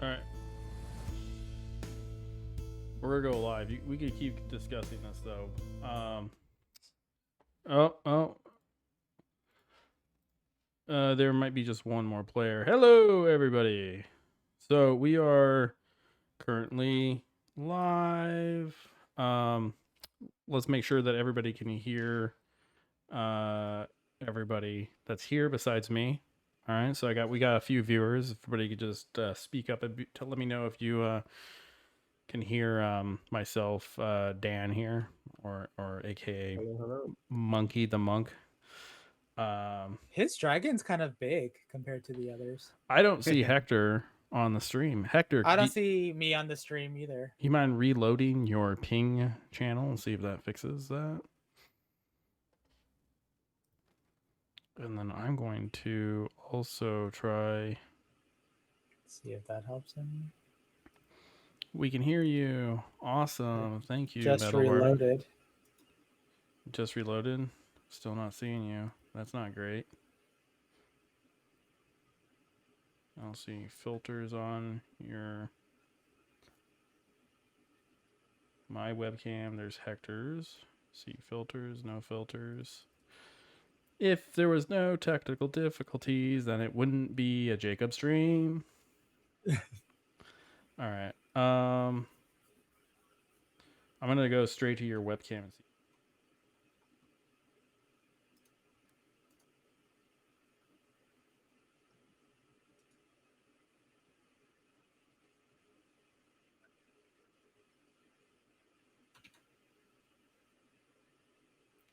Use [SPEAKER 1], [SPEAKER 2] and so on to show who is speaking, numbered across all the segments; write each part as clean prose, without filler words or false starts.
[SPEAKER 1] All right, we're gonna go live. We could keep discussing this though. Oh, oh. There might be just one more player. Hello, everybody. So we are currently live. Let's make sure that everybody can hear. Everybody that's here besides me. All right. So we got a few viewers. If everybody could just speak up and let me know if you can hear myself, Dan here, or AKA
[SPEAKER 2] Hello, hello.
[SPEAKER 1] Monkey the Monk.
[SPEAKER 3] His dragon's kind of big compared to the others.
[SPEAKER 1] I don't see Hector on the stream. Hector,
[SPEAKER 3] I don't see me on the stream either.
[SPEAKER 1] you mind reloading your ping channel and see if that fixes that? And then I'm going to also try.
[SPEAKER 3] See if that helps him.
[SPEAKER 1] We can hear you. Awesome. Thank you,
[SPEAKER 3] Just
[SPEAKER 1] Metalheart.
[SPEAKER 3] reloaded.
[SPEAKER 1] Just reloaded. Still not seeing you. That's not great. I'll see filters on your my webcam. There's Hector's. See filters, no filters. If there was no technical difficulties, then it wouldn't be a Jacob stream. All right. I'm gonna go straight to your webcam and see.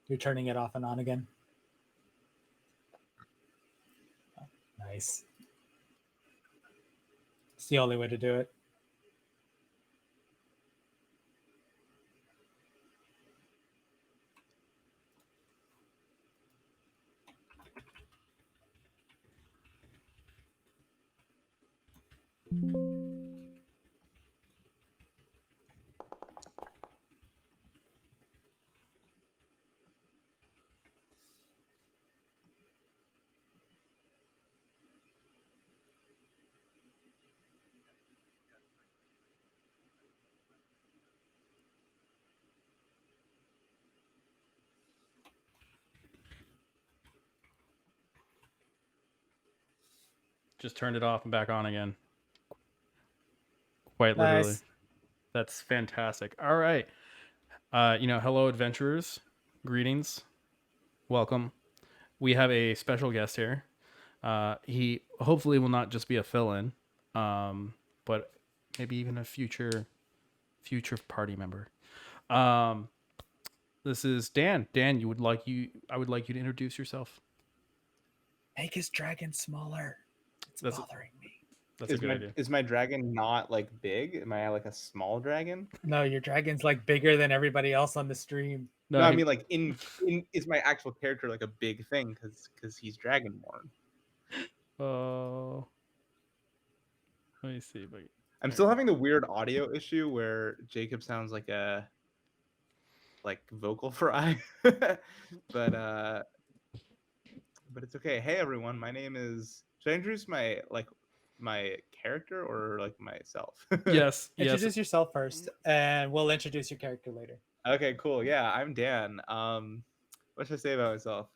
[SPEAKER 3] You're turning it off and on again. Oh, nice. It's the only way to do it.
[SPEAKER 1] Just turned it off and back on again. Quite literally.
[SPEAKER 3] Nice.
[SPEAKER 1] That's fantastic. All right. Hello, adventurers. Greetings. Welcome. We have a special guest here. He hopefully will not just be a fill-in, but maybe even a future party member. This is Dan. Dan, I would like you to introduce yourself.
[SPEAKER 3] Make his dragon smaller. It's bothering me.
[SPEAKER 1] That's a good idea.
[SPEAKER 2] Is my dragon not like big? Am I like a small dragon?
[SPEAKER 3] No, your dragon's like bigger than everybody else on the stream.
[SPEAKER 2] No, I mean like in is my actual character like a big thing because he's dragonborn.
[SPEAKER 1] Oh, let me see. But
[SPEAKER 2] I'm still having the weird audio issue where Jacob sounds like a vocal fry, but it's okay. Hey everyone, my name is. Should I introduce my character or like myself?
[SPEAKER 1] Yes.
[SPEAKER 3] Introduce yourself first, and we'll introduce your character later.
[SPEAKER 2] Okay, cool. Yeah, I'm Dan. What should I say about myself?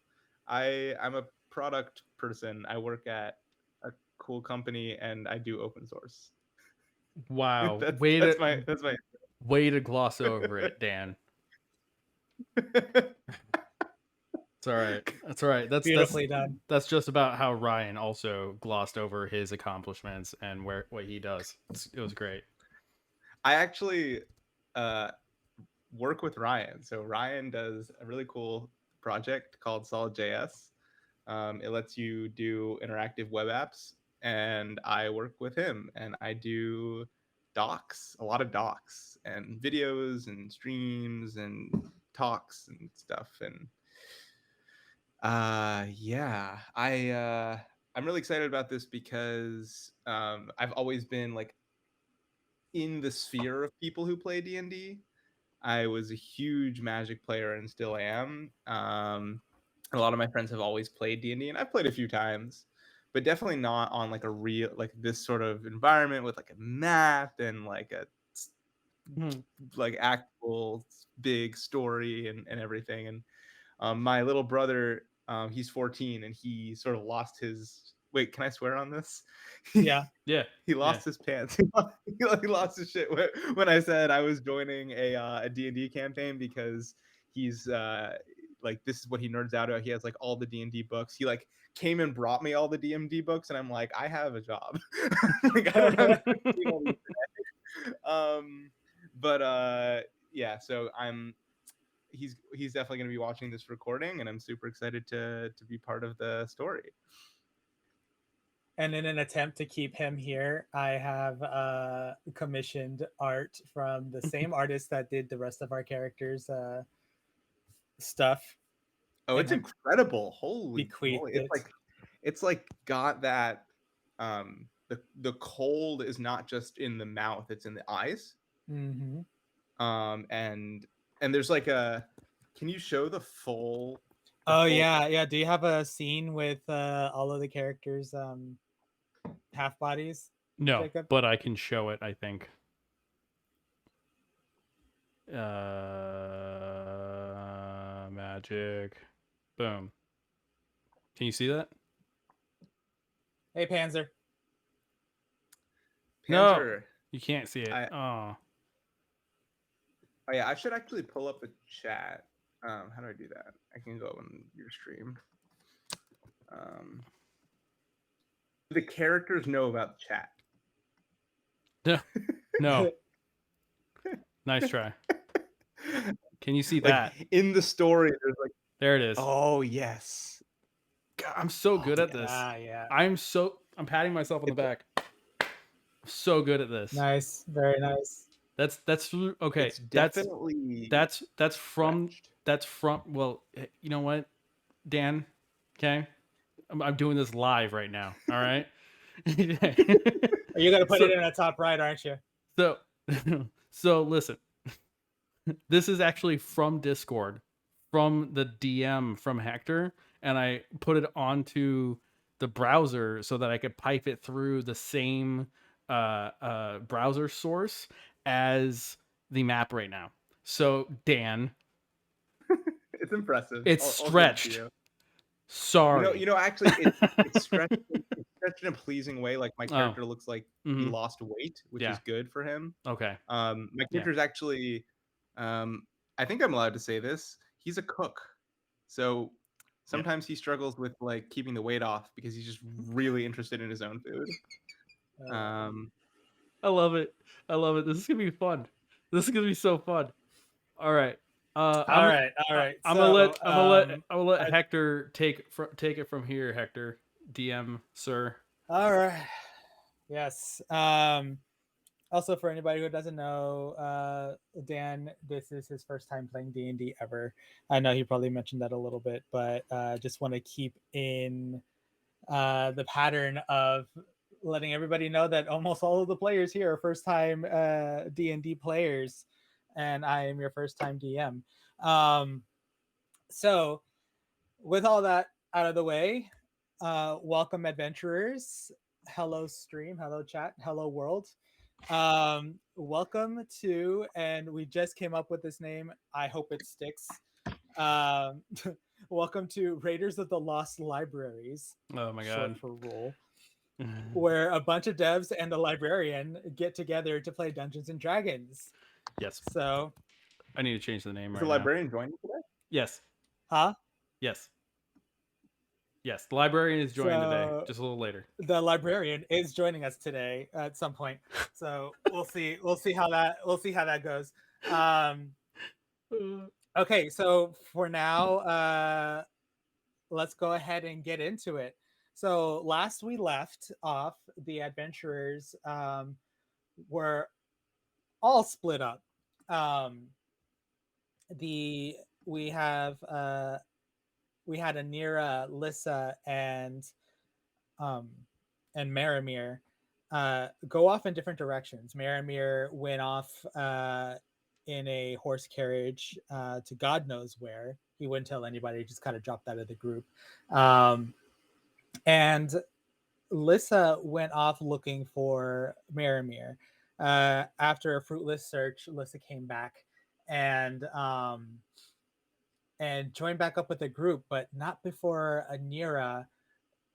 [SPEAKER 2] I'm a product person. I work at a cool company and I do open source.
[SPEAKER 1] Wow.
[SPEAKER 2] that's my
[SPEAKER 1] way to gloss over it, Dan. It's all right. That's all right. That's
[SPEAKER 3] beautifully done.
[SPEAKER 1] That's just about how Ryan also glossed over his accomplishments and what he does. It was great.
[SPEAKER 2] I actually work with Ryan. So Ryan does a really cool project called Solid.js. It lets you do interactive web apps, and I work with him, and I do docs, a lot of docs, and videos, and streams, and talks, and stuff. And yeah, I'm really excited about this because I've always been like in the sphere of people who play D&D. I was a huge Magic player and still am. A lot of my friends have always played D&D, and I've played a few times. but definitely not on like a real like this sort of environment with like a map and like a like actual big story and everything. And my little brother, he's 14 and he sort of lost his. Wait, can I swear on this?
[SPEAKER 3] Yeah.
[SPEAKER 1] Yeah.
[SPEAKER 2] He lost his pants. He lost his shit when I said I was joining a D&D campaign because he's like this is what he nerds out about. He has like all the D&D books. He like came and brought me all the D&D books, and I'm like, I have a job. Like I don't have time to read all these today. But yeah, so he's definitely going to be watching this recording, and I'm super excited to be part of the story.
[SPEAKER 3] And in an attempt to keep him here, I have commissioned art from the same artist that did the rest of our characters' stuff.
[SPEAKER 2] Oh, it's
[SPEAKER 3] And
[SPEAKER 2] incredible! Holy moly!
[SPEAKER 3] bequeathed it.
[SPEAKER 2] It's like got that. The cold is not just in the mouth; it's in the eyes.
[SPEAKER 3] Mm-hmm.
[SPEAKER 2] And there's like a. Can you show the full?
[SPEAKER 3] Oh yeah, yeah. Do you have a scene with all of the characters' half bodies?
[SPEAKER 1] No,
[SPEAKER 3] Jacob?
[SPEAKER 1] but I can show it, I think. Magic. Boom. Can you see that?
[SPEAKER 3] Hey, Panzer.
[SPEAKER 1] No,
[SPEAKER 2] Panzer.
[SPEAKER 1] you can't see it.
[SPEAKER 2] Oh yeah, I should actually pull up the chat. How do I do that? I can go on your stream. The characters know about the chat.
[SPEAKER 1] No. Nice try. Can you see
[SPEAKER 2] Like
[SPEAKER 1] that?
[SPEAKER 2] in the story, there's like.
[SPEAKER 1] There it is.
[SPEAKER 2] Oh yes.
[SPEAKER 1] God, I'm so good at this.
[SPEAKER 3] Yeah.
[SPEAKER 1] I'm patting myself on the back. I'm so good at this.
[SPEAKER 3] Nice, very nice.
[SPEAKER 1] That's okay.
[SPEAKER 2] It's definitely
[SPEAKER 1] that's from
[SPEAKER 2] stretched.
[SPEAKER 1] that's from. Well, you know what, Dan? Okay, I'm doing this live right now. All right.
[SPEAKER 3] You're gonna put it in the top right, aren't you?
[SPEAKER 1] So, so listen. This is actually from Discord, from the DM from Hector, and I put it onto the browser so that I could pipe it through the same browser source as the map right now. So Dan,
[SPEAKER 2] It's impressive.
[SPEAKER 1] it's
[SPEAKER 2] I'll
[SPEAKER 1] stretched. Sorry.
[SPEAKER 2] You know, actually, it's stretched. It's stretched in a pleasing way. Like my character looks like he lost weight, which is good for him.
[SPEAKER 1] Okay.
[SPEAKER 2] My character's actually, I think I'm allowed to say this. He's a cook, so sometimes he struggles with like keeping the weight off because he's just really interested in his own food.
[SPEAKER 1] I love it. I love it. This is gonna be fun. This is gonna be so fun. All right.
[SPEAKER 3] All right.
[SPEAKER 1] I'm gonna let Hector take it from here. Hector, DM, sir.
[SPEAKER 3] All right. Yes. Also, for anybody who doesn't know, Dan, this is his first time playing D&D ever. I know he probably mentioned that a little bit, but just want to keep in the pattern of letting everybody know that almost all of the players here are first-time D&D players, and I am your first-time DM. So, with all that out of the way, welcome, adventurers. Hello, stream. Hello, chat. Hello, world. Welcome to, and we just came up with this name. I hope it sticks. Welcome to Raiders of the Lost Libraries.
[SPEAKER 1] Oh my
[SPEAKER 3] short
[SPEAKER 1] god.
[SPEAKER 3] for RoLL. Where a bunch of devs and a librarian get together to play Dungeons and Dragons.
[SPEAKER 1] Yes.
[SPEAKER 3] So
[SPEAKER 1] I need to change the name.
[SPEAKER 2] Is
[SPEAKER 1] right
[SPEAKER 2] the librarian joining today?
[SPEAKER 1] Yes.
[SPEAKER 3] Huh?
[SPEAKER 1] Yes. Yes. The librarian is joining today, just a little later.
[SPEAKER 3] The librarian is joining us today at some point. So we'll see. We'll see how that goes. Okay, so for now, let's go ahead and get into it. So last we left off, the adventurers were all split up. We had Anira, Lissa, and Maramir go off in different directions. Maramir went off in a horse carriage to God knows where. He wouldn't tell anybody, just kind of dropped out of the group. And Lissa went off looking for Marimir. After a fruitless search, Lissa came back and joined back up with the group, but not before Anira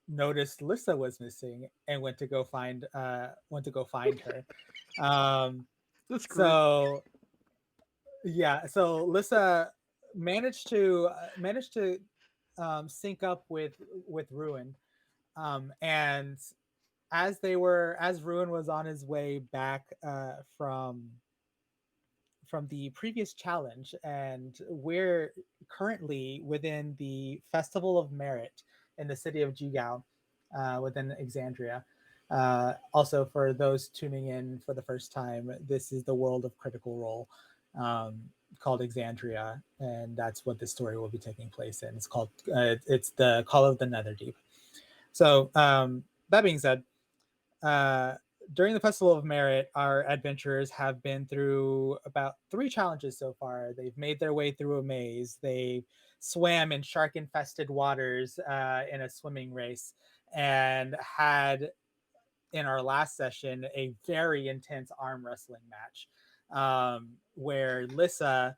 [SPEAKER 3] noticed Lissa was missing and went to go find her. Um,
[SPEAKER 1] That's great.
[SPEAKER 3] so yeah, so Lissa managed to sync up with Ruin, and as Ruin was on his way back from the previous challenge, and we're currently within the Festival of Merit in the city of Jigao, within Exandria. Also, for those tuning in for the first time, this is the world of Critical Role, called Exandria, and that's what this story will be taking place in. It's the Call of the Netherdeep. So, that being said, uh, during the Festival of Merit, our adventurers have been through about 3 challenges so far. They've made their way through a maze. They swam in shark-infested waters in a swimming race, and had in our last session a very intense arm wrestling match, where Lissa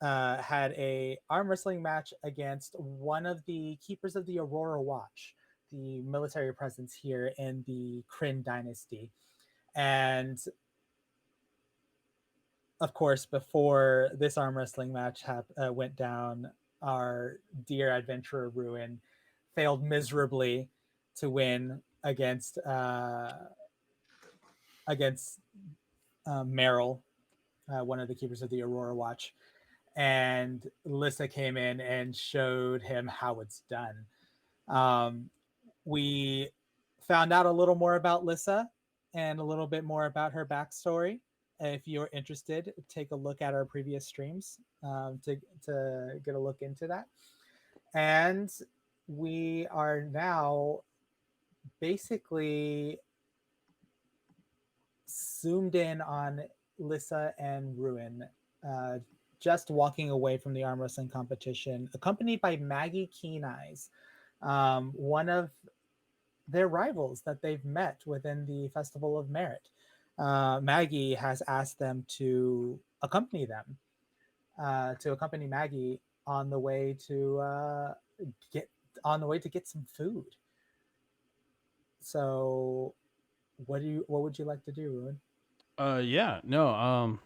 [SPEAKER 3] had a arm wrestling match against one of the keepers of the Aurora Watch, the military presence here in the Kryn dynasty. And of course, before this arm wrestling match went down, our dear adventurer Ruin failed miserably to win against Meryl, one of the keepers of the Aurora Watch. And Lissa came in and showed him how it's done. Um, we found out a little more about Lissa and a little bit more about her backstory. If you're interested, take a look at our previous streams, to get a look into that. And we are now basically zoomed in on Lissa and Ruin, uh, just walking away from the arm wrestling competition, accompanied by Maggie Keen Eyes, one of their rivals that they've met within the Festival of Merit. Maggie has asked them to accompany Maggie on the way get to get some food. So, what would you like to do, Ruin?
[SPEAKER 1] Yeah, no.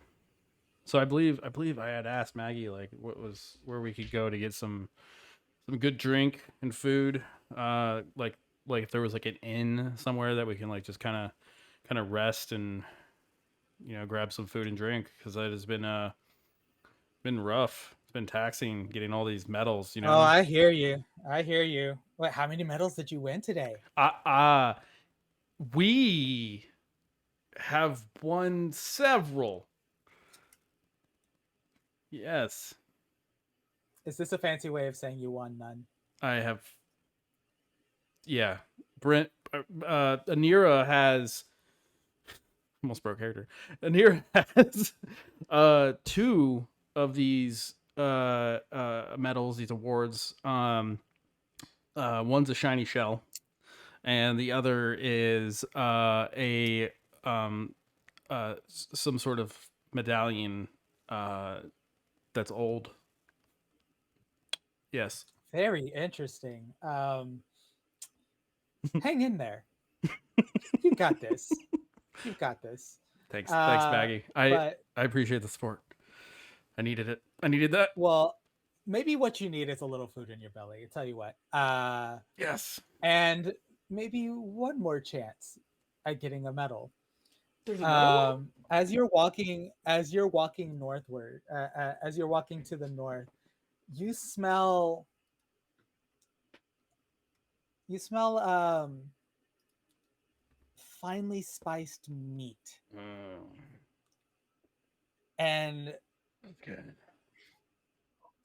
[SPEAKER 1] So I believe I had asked Maggie like what was where we could go to get some good drink and food. Like if there was like an inn somewhere that we can like just kind of rest and grab some food and drink because that has been rough. It's been taxing getting all these medals.
[SPEAKER 3] Oh, I hear you. I hear you. What? How many medals did you win today?
[SPEAKER 1] Uh, we have won several. Yes,
[SPEAKER 3] Is this a fancy way of saying you won none?
[SPEAKER 1] I have. Yeah, Brent. Anira has almost broke character. Anira has two of these medals, these awards. One's a shiny shell, and the other is a some sort of medallion that's old. Yes.
[SPEAKER 3] Very interesting. Hang in there. You got this. You got this.
[SPEAKER 1] Thanks, Maggie. I
[SPEAKER 3] But
[SPEAKER 1] I appreciate the support. I needed it. I needed that.
[SPEAKER 3] well, maybe what you need is a little food in your belly. I tell you what.
[SPEAKER 1] Yes.
[SPEAKER 3] And maybe one more chance at getting a medal.
[SPEAKER 1] There's another one.
[SPEAKER 3] As you're walking northward, as you're walking to the north, you smell you smell finely spiced meat, and
[SPEAKER 1] Okay.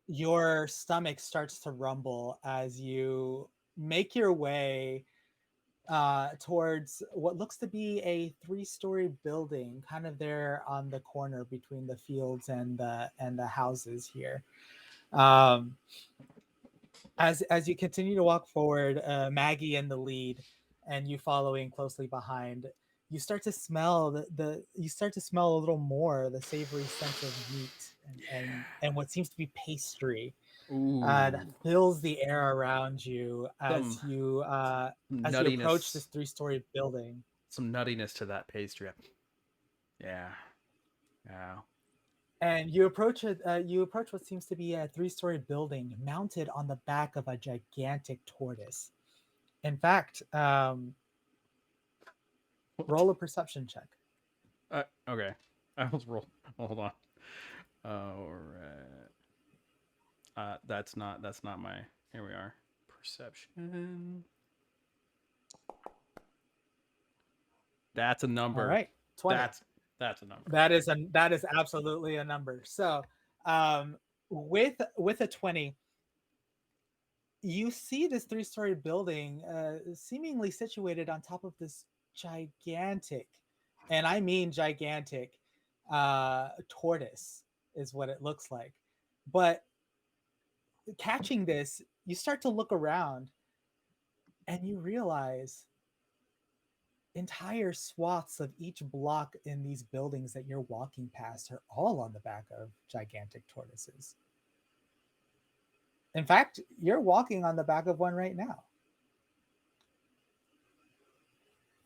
[SPEAKER 3] your stomach starts to rumble as you make your way towards what looks to be a 3-story building, kind of there on the corner between the fields and the houses here. Um, as you continue to walk forward, Maggie in the lead, and you following closely behind, you start to smell you start to smell a little more the savory scent of meat and what seems to be pastry that
[SPEAKER 1] Ooh,
[SPEAKER 3] fills the air around you
[SPEAKER 1] some
[SPEAKER 3] as you approach
[SPEAKER 1] nuttiness,
[SPEAKER 3] this 3-story building.
[SPEAKER 1] some nuttiness to that pastry. Yeah, yeah.
[SPEAKER 3] And you approach it. You approach what seems to be a 3-story building mounted on the back of a gigantic tortoise. In fact, roll a perception check.
[SPEAKER 1] Okay, I was roll. Hold on. All right. That's not my. Here we are. Perception. That's a
[SPEAKER 3] All
[SPEAKER 1] number.
[SPEAKER 3] right, 20.
[SPEAKER 1] That's a number.
[SPEAKER 3] That is absolutely a number. So, with a 20, you see this 3-story building seemingly situated on top of this gigantic, and I mean gigantic, tortoise is what it looks like. But catching this, you start to look around and you realize entire swaths of each block in these buildings that you're walking past are all on the back of gigantic tortoises. In fact, you're walking on the back of one right now.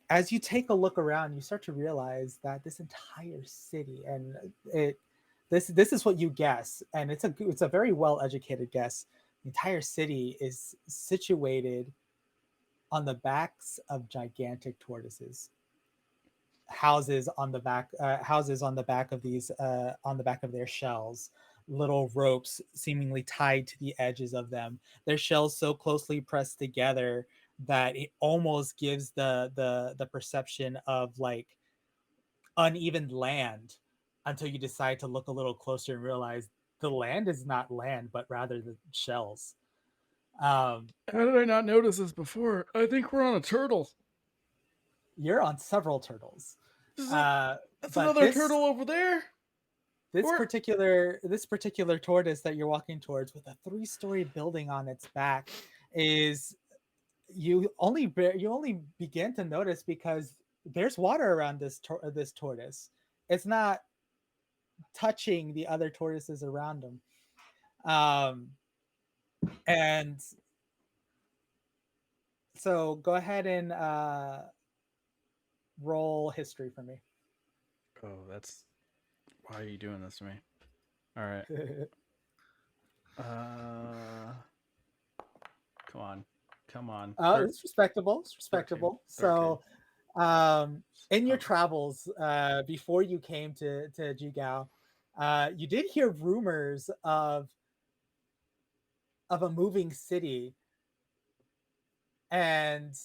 [SPEAKER 3] As you take a look around, you start to realize that this entire city, and this is what you guess, and it's a very well educated guess. The entire city is situated on the backs of gigantic tortoises. Houses on the back of these on the back of their shells, little ropes seemingly tied to the edges of them, their shells so closely pressed together that it almost gives the perception of like uneven land, until you decide to look a little closer and realize the land is not land but rather the shells. um
[SPEAKER 1] How did I not notice this before? I think we're on a turtle.
[SPEAKER 3] you're on several turtles.
[SPEAKER 1] Is it?
[SPEAKER 3] uh
[SPEAKER 1] That's
[SPEAKER 3] but
[SPEAKER 1] another turtle over there. Where?
[SPEAKER 3] this particular tortoise that you're walking towards, with a 3-story building on its back, is you only begin to notice because there's water around this tortoise. It's not touching the other tortoises around him. um and so go ahead and roll history for me.
[SPEAKER 1] Oh, that's. Why are you doing this to me? All right. Uh, come on, come on.
[SPEAKER 3] It's respectable. It's
[SPEAKER 1] 13.
[SPEAKER 3] respectable. So, in your travels, before you came to Jigao, you did hear rumors of a moving city, and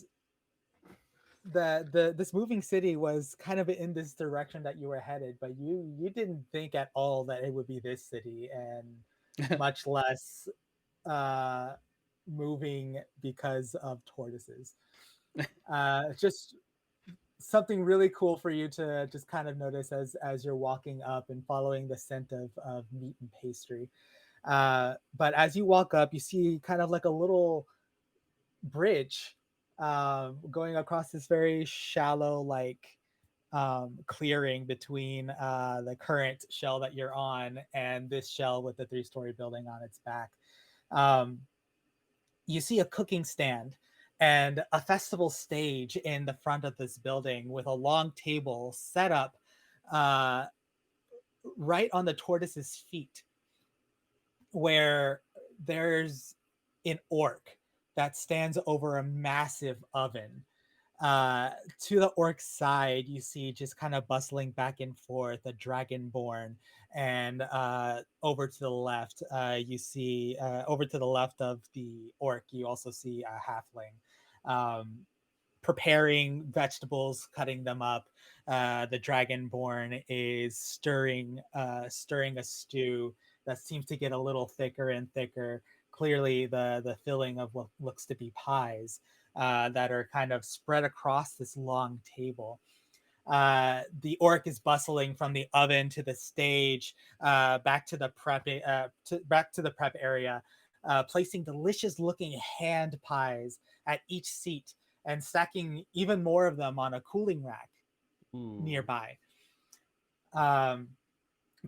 [SPEAKER 3] this moving city was kind of in this direction that you were headed, but you didn't think at all that it would be this city, and much less uh, moving because of tortoises. Just something really cool for you to just kind of notice as you're walking up and following the scent of meat and pastry. But as you walk up, you see kind of like a little bridge going across this very shallow, like clearing between the current shell that you're on and this shell with the 3-story building on its back. Um, you see a cooking stand and a festival stage in the front of this building with a long table set up uh, right on the tortoise's feet, where there's an orc that stands over a massive oven. To the orc side, you see just kind of bustling back and forth a dragonborn, and over to the left, you see over to the left of the orc, you also see a halfling preparing vegetables, cutting them up. The dragonborn is stirring a stew that seems to get a little thicker and thicker. Clearly, the filling of what looks to be pies that are kind of spread across this long table. The orc is bustling from the oven to the stage, back to the prep area, placing delicious looking hand pies at each seat and stacking even more of them on a cooling rack
[SPEAKER 1] Ooh.
[SPEAKER 3] nearby.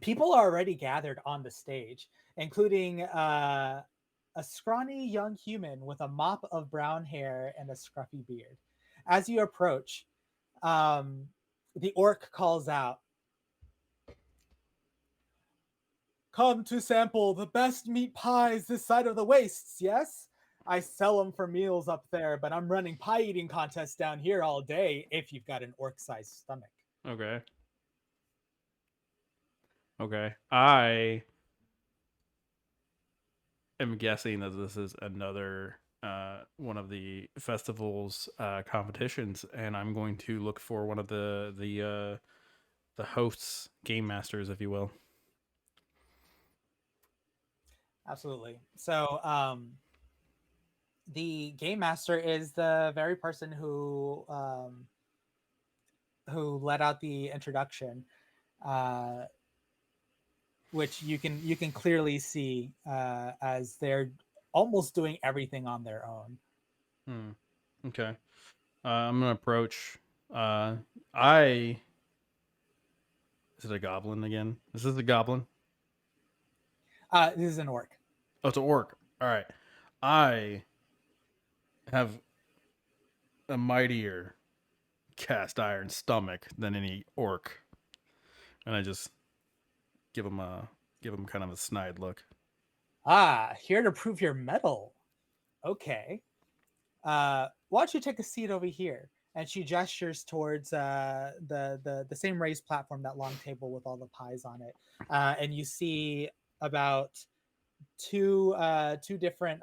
[SPEAKER 3] People are already gathered on the stage, including a scrawny young human with a mop of brown hair and a scruffy beard. As you approach, the orc calls out, "Come to sample the best meat pies this side of the wastes, yes? I sell them for meals up there, but I'm running pie eating contests down here all day if you've got an orc-sized stomach."
[SPEAKER 1] Okay. Okay. I am guessing that this is another one of the festival's competitions, and I'm going to look for one of the hosts, game masters, if you will.
[SPEAKER 3] Absolutely. So, the game master is the very person who let out the introduction, uh, which you can clearly see as they're almost doing everything on their own.
[SPEAKER 1] Okay. I'm gonna approach. I is it a goblin again? Is this a goblin?
[SPEAKER 3] This is an orc.
[SPEAKER 1] Oh, it's an orc. All right. I have a mightier cast iron stomach than any orc, and I just give him kind of a snide look.
[SPEAKER 3] Here to prove your mettle. Okay. Why don't you take a seat over here? And she gestures towards the same raised platform, that long table with all the pies on it. And you see about two different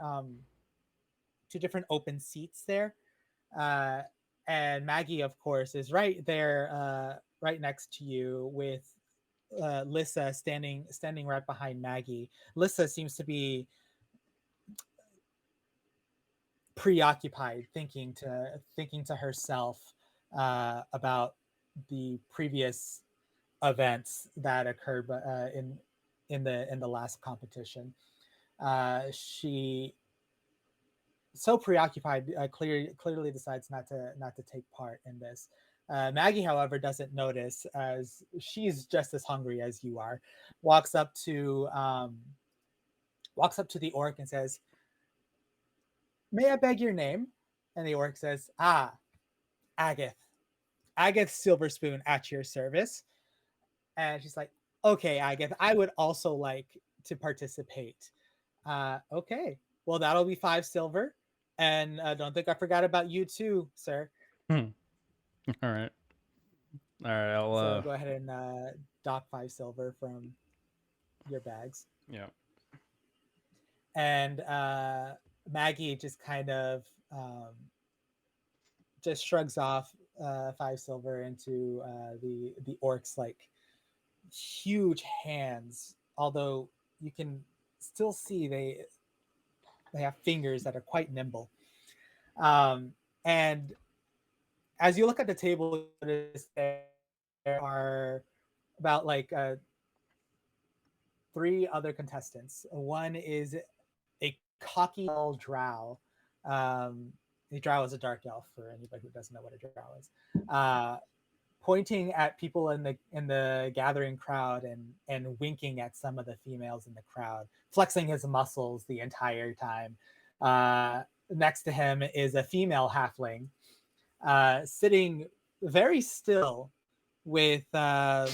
[SPEAKER 3] open seats there. Uh, and Maggie, of course, is right there, right next to you, with Lissa standing right behind Maggie. Lissa seems to be preoccupied, thinking to herself about the previous events that occurred in the last competition. She so preoccupied, clearly decides not to take part in this. Maggie, however, doesn't notice, as she's just as hungry as you are. Walks up to the orc and says, "May I beg your name?" And the orc says, Agath. Agath Silverspoon at your service. And she's like, "Okay, Agath, I would also like to participate." Okay. Well, that'll be 5 silver. And don't think I forgot about you too, sir.
[SPEAKER 1] All right. All right. I'll
[SPEAKER 3] So go ahead and dock 5 silver from your bags.
[SPEAKER 1] yeah.
[SPEAKER 3] And Maggie just kind of just shrugs off 5 silver into the orc's like huge hands. Although you can still see they have fingers that are quite nimble. And as you look at the table, you notice there are about like 3 other contestants. One is a cocky drow. The drow is a dark elf, for anybody who doesn't know what a drow is. Pointing at people in the gathering crowd and winking at some of the females in the crowd, flexing his muscles the entire time. Next to him is a female halfling, sitting very still with a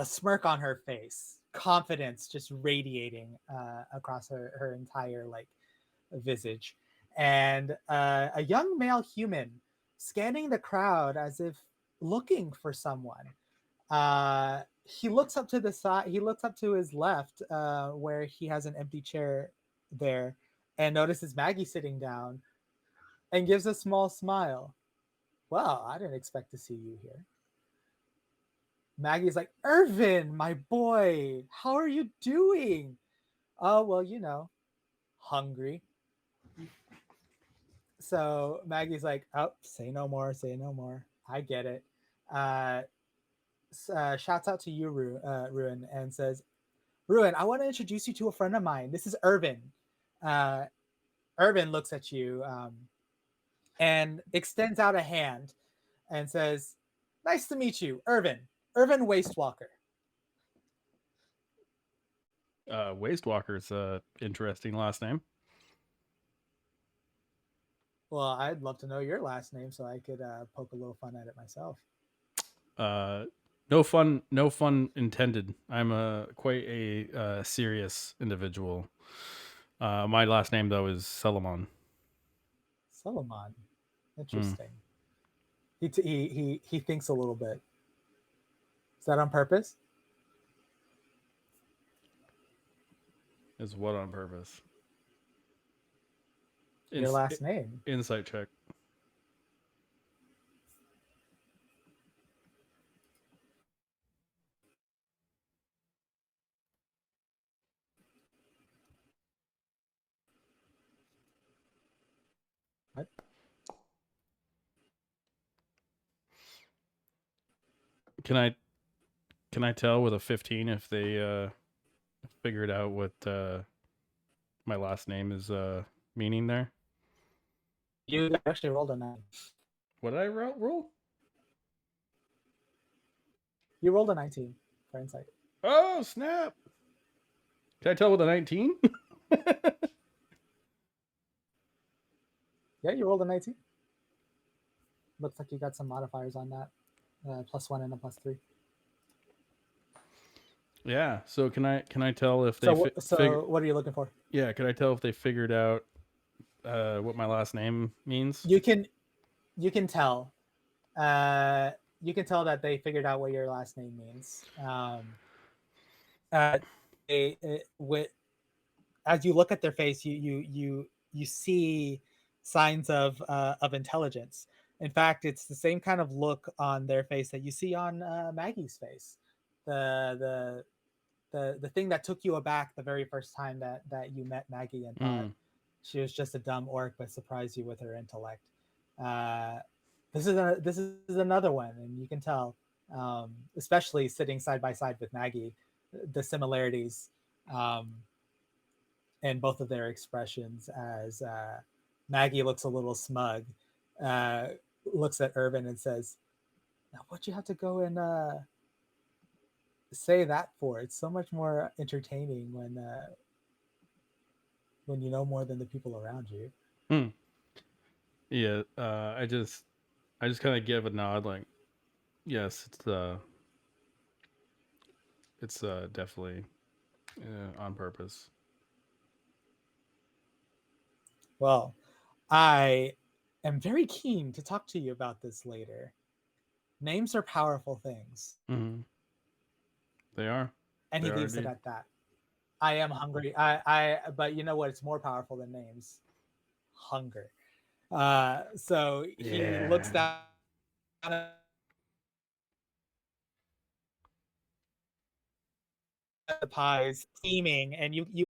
[SPEAKER 3] smirk on her face, confidence just radiating across her entire like visage, and a young male human scanning the crowd as if looking for someone. He looks up to the side. He looks up to his left, where he has an empty chair there, and notices Maggie sitting down, and gives a small smile. "Well, I didn't expect to see you here." Maggie's like, "Irvin, my boy, how are you doing?" "Oh, well, hungry." So Maggie's like, "Oh, say no more, say no more. I get it." Uh, Shouts out to you, Ruin, and says, "Ruin, I want to introduce you to a friend of mine. This is Irvin." Uh, Irvin looks at you, and extends out a hand and says, "Nice to meet you, Irvin. Irvin Wastewalker."
[SPEAKER 1] Wastewalker's a interesting last name.
[SPEAKER 3] Well, I'd love to know your last name so I could poke a little fun at it myself.
[SPEAKER 1] No fun intended. I'm quite a serious individual. My last name though is Solomon.
[SPEAKER 3] Solomon. Interesting. He thinks a little bit. Is that on purpose?
[SPEAKER 1] Is what on purpose?
[SPEAKER 3] Your last name.
[SPEAKER 1] Insight check.
[SPEAKER 3] What?
[SPEAKER 1] Can I tell with a 15 if they figured out what my last name is meaning there?
[SPEAKER 3] You actually rolled a 9.
[SPEAKER 1] What did I roll?
[SPEAKER 3] You rolled a 19 for insight.
[SPEAKER 1] Oh snap! Can I tell with a 19?
[SPEAKER 3] Yeah, you rolled a 19. Looks like you got some modifiers on that. +1 and a +3.
[SPEAKER 1] Yeah. So can I tell if they
[SPEAKER 3] what are you looking for?
[SPEAKER 1] Yeah, can I tell if they figured out what my last name means?
[SPEAKER 3] You can tell. You can tell that they figured out what your last name means. As you look at their face, you see signs of intelligence. In fact, it's the same kind of look on their face that you see on Maggie's face. The thing that took you aback the very first time that you met Maggie and thought she was just a dumb orc, but surprised you with her intellect. This is another one, and you can tell, especially sitting side by side with Maggie, the similarities in both of their expressions. As Maggie looks a little smug, looks at Irvin and says, "Now, what'd you have to go and say that for? It's so much more entertaining when you know more than the people around you."
[SPEAKER 1] Yeah, I just kind of give a nod, like, yes, it's definitely on purpose.
[SPEAKER 3] Well, I am very keen to talk to you about this later. Names are powerful things.
[SPEAKER 1] Mm-hmm. They are.
[SPEAKER 3] And
[SPEAKER 1] they
[SPEAKER 3] he leaves it at that. I am hungry. But you know what? It's more powerful than names. Hunger. So he looks down at the pies steaming, and you